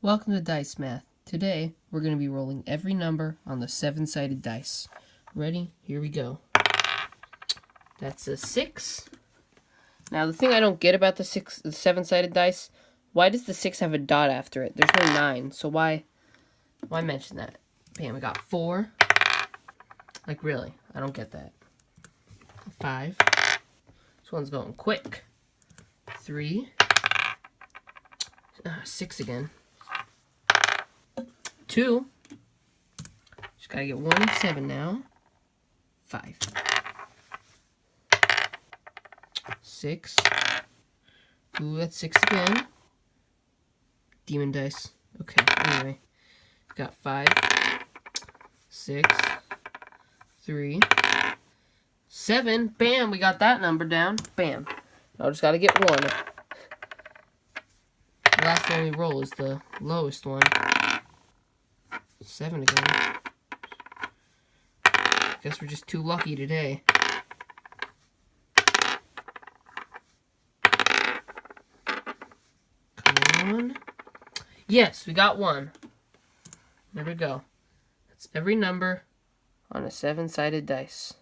Welcome to Dice Math. Today, we're going to be rolling every number on the 7-sided dice. Ready? Here we go. That's a 6. Now, the thing I don't get about the 7-sided dice, why does the 6 have a dot after it? There's no 9, so why mention that? Bam, we got 4. Like, really? I don't get that. 5. This one's going quick. 3. 6 again. 2. Just gotta get 1 and 7 now. 5. 6. Ooh, that's 6 again. Demon dice. Okay, anyway. Got 5. 6. 3. 7. Bam, we got that number down. Bam. Now I just gotta get 1. The last one we roll is the lowest one. 7 again. Guess we're just too lucky today. Come on. Yes, we got 1. There we go. That's every number on a 7-sided dice.